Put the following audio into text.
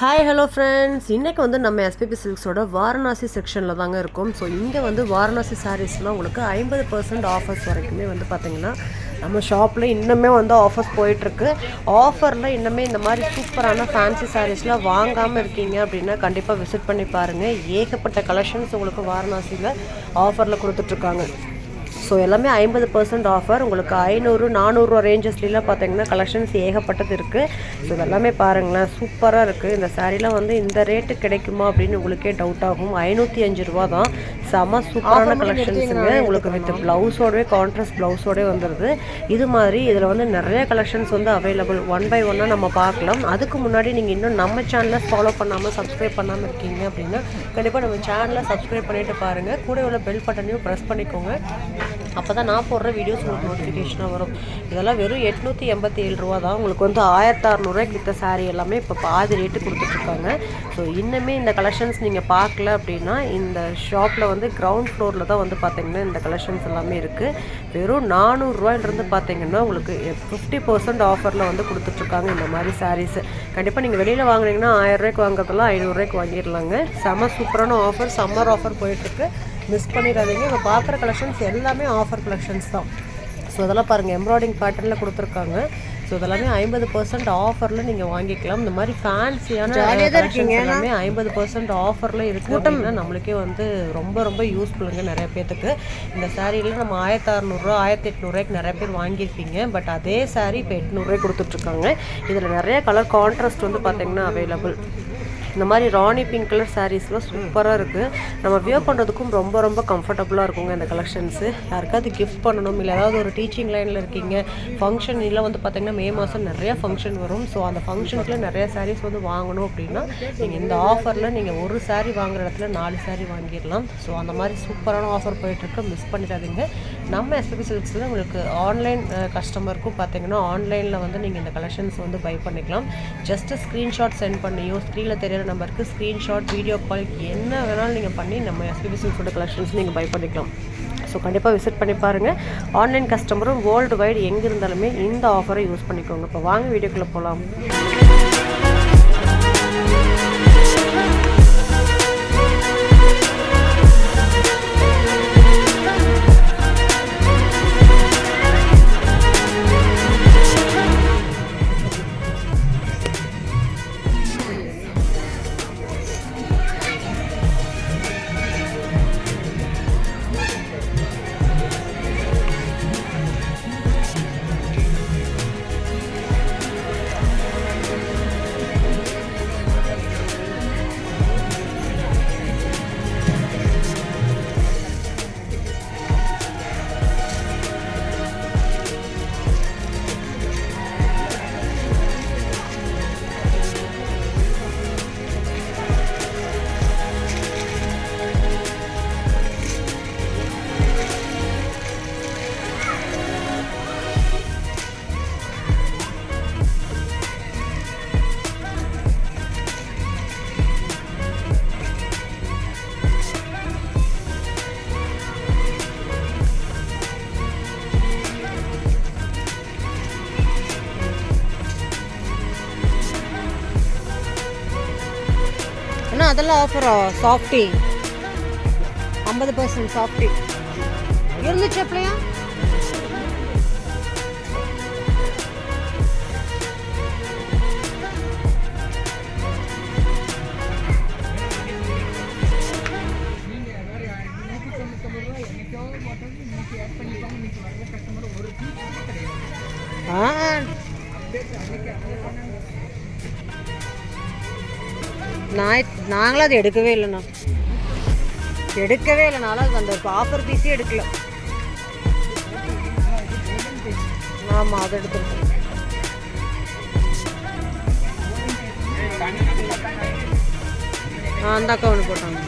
Hi hello friends, இன்றைக்கி வந்து நம்ம எஸ்பிபி சில்க்ஸோட வாரணாசி செக்ஷனில் தாங்க இருக்கும். ஸோ இங்கே வந்து வாரணாசி சாரீஸ்லாம் உங்களுக்கு 50% ஆஃபர்ஸ் வரைக்குமே வந்து பார்த்திங்கன்னா நம்ம ஷாப்பில் இன்னுமே வந்து ஆஃபர்ஸ் போயிட்டுருக்கு. ஆஃபரில் இன்னுமே இந்த மாதிரி சூப்பரான ஃபேன்சி சாரீஸ்லாம் வாங்காமல் இருக்கீங்க அப்படின்னா கண்டிப்பாக விசிட் பண்ணி பாருங்கள். ஏகப்பட்ட கலெக்ஷன்ஸ் உங்களுக்கு வாரணாசியில் ஆஃபரில் கொடுத்துட்ருக்காங்க. ஸோ எல்லாமே 50% ஆஃபர். உங்களுக்கு 500-400 ரேஞ்சஸ்லாம் பார்த்தீங்கன்னா கலெக்ஷன்ஸ் ஏகப்பட்டது இருக்குது. ஸோ இதெல்லாமே பாருங்களேன், சூப்பராக இருக்குது. இந்த சாரீலாம் வந்து இந்த ரேட்டு கிடைக்குமா அப்படின்னு உங்களுக்கே டவுட் ஆகும். 505 ரூபா தான். செம சூப்பரான கலெக்ஷன்ஸுங்க. உங்களுக்கு வித் ப்ளவுஸோடவே கான்ட்ராஸ்ட் ப்ளவுஸோடவே வந்துடுது. இது மாதிரி இதில் வந்து நிறைய கலெக்ஷன்ஸ் வந்து அவைலபிள். ஒன் பை ஒன்னாக நம்ம பார்க்கலாம். அதுக்கு முன்னாடி நீங்கள் இன்னும் நம்ம சேனலை ஃபாலோ பண்ணாமல் சப்ஸ்கிரைப் பண்ணாமல் இருக்கீங்க அப்படின்னா கண்டிப்பாக நம்ம சேனலை சப்ஸ்கிரைப் பண்ணிவிட்டு பாருங்கள். கூட உள்ள பெல் பட்டனையும் ப்ரெஸ் பண்ணிக்கோங்க. அப்போ தான் நான் போடுற வீடியோஸ் உங்களுக்கு நோட்டிஃபிகேஷனாக வரும். இதெல்லாம் வெறும் 887 ரூபா தான். உங்களுக்கு வந்து 1600 கிட்ட சாரீ எல்லாமே இப்போ பாதி ரேட்டு கொடுத்துட்ருக்காங்க. ஸோ இன்னுமே இந்த கலெக்ஷன்ஸ் நீங்கள் பார்க்கல அப்படின்னா இந்த ஷாப்பில் வந்து கிரவுண்ட் ஃப்ளோரில் தான் வந்து பார்த்திங்கன்னா இந்த கலெக்ஷன்ஸ் எல்லாமே இருக்குது. வெறும் 400 ரூபாயிலிருந்து பார்த்திங்கன்னா உங்களுக்கு 50% ஆஃபரில் வந்து கொடுத்துட்ருக்காங்க இந்த மாதிரி சாரீஸு. கண்டிப்பாக நீங்கள் வெளியில் வாங்கினீங்கன்னா 1000 ரூபாய்க்கு வாங்குறதெல்லாம் 500 ரூபாய்க்கு வாங்கிடலாங்க. செம சூப்பரான ஆஃபர், சம்மர் ஆஃபர் போயிட்டுருக்கு. மிஸ் பண்ணிடாதீங்க. இப்போ பார்க்குற கலெக்ஷன்ஸ் எல்லாமே ஆஃபர் கலெக்ஷன்ஸ் தான். ஸோ இதெல்லாம் பாருங்கள், எம்ப்ராய்டிங் பேட்டர்னில் கொடுத்துருக்காங்க. ஸோ இதெல்லாமே 50% ஆஃபரில் நீங்கள் வாங்கிக்கலாம். இந்த மாதிரி ஃபேன்சியான கலெக்ஷன்ஸ் எல்லாமே 50% ஆஃபரில் இருக்குது அப்படின்னா நம்மளுக்கே வந்து ரொம்ப ரொம்ப யூஸ்ஃபுல்லுங்க நிறைய பேர்த்துக்கு. இந்த சாரீயில் நம்ம 1600 1800 நிறைய பேர் வாங்கியிருப்பீங்க. பட் அதே சாரீ இப்போ 800 கொடுத்துட்ருக்காங்க. இதில் நிறைய கலர் கான்ட்ராஸ்ட் வந்து பார்த்திங்கன்னா அவைலபிள். இந்த மாதிரி ராணி பிங்க் கலர் சாரீஸ்லாம் சூப்பராக இருக்குது. நம்ம வியர் பண்ணுறதுக்கும் ரொம்ப ரொம்ப கம்ஃபர்டபுளாக இருக்குங்க இந்த கலெக்ஷன்ஸு. யாருக்காவது கிஃப்ட் பண்ணணும், இல்லை ஏதாவது ஒரு டீச்சிங் லைனில் இருக்கீங்க, ஃபங்க்ஷன் இல்லை வந்து பார்த்திங்கன்னா மே மாதம் நிறையா ஃபங்க்ஷன் வரும். ஸோ அந்த ஃபங்க்ஷனுக்குலாம் நிறையா சாரீஸ் வந்து வாங்கணும் அப்படின்னா நீங்கள் இந்த ஆஃபரில் நீங்கள் ஒரு சாரீ வாங்குற இடத்துல 4 சாரீ வாங்கிடலாம். ஸோ அந்த மாதிரி சூப்பரான ஆஃபர் போயிட்டுருக்கு. மிஸ் பண்ணிடாதீங்க. நம்ம எஸ்பிபி சில்க்ஸில் உங்களுக்கு ஆன்லைன் கஸ்டமருக்கும் பார்த்திங்கன்னா ஆன்லைனில் வந்து நீங்கள் இந்த கலெக்ஷன்ஸ் வந்து பை பண்ணிக்கலாம். ஜஸ்ட்டு ஸ்க்ரீன்ஷாட் சென்ட் பண்ணியோ ஸ்க்ரீனில் தெரியிற நம்பருக்கு ஸ்க்ரீன்ஷாட், வீடியோ கால் என்ன வேணாலும் நீங்கள் பண்ணி நம்ம எஸ்பிபி சில்க்ஸோட கலெக்ஷன்ஸ் நீங்கள் பை பண்ணிக்கலாம். ஸோ கண்டிப்பாக விசிட் பண்ணி பாருங்கள். ஆன்லைன் கஸ்டமரும் வேர்ல்டு வைடு எங்கே இருந்தாலுமே இந்த ஆஃபரை யூஸ் பண்ணிக்கோங்க. இப்போ வாங்க வீடியோக்குள்ளே போகலாம். அதெல்லாம் ஆஃபரா? சாஃப்டி 50% சாஃப்டி இருந்துச்சு அப்படியா? நாங்களும் அது எடுக்கவே இல்லைண்ணா, எடுக்கவே இல்லைனாலும் அது அந்த ஆஃபர் பீஸே எடுக்கல. ஆமாம், அதை எடுத்துருக்கோம். அந்த அக்கா ஒன்று போட்டாங்க.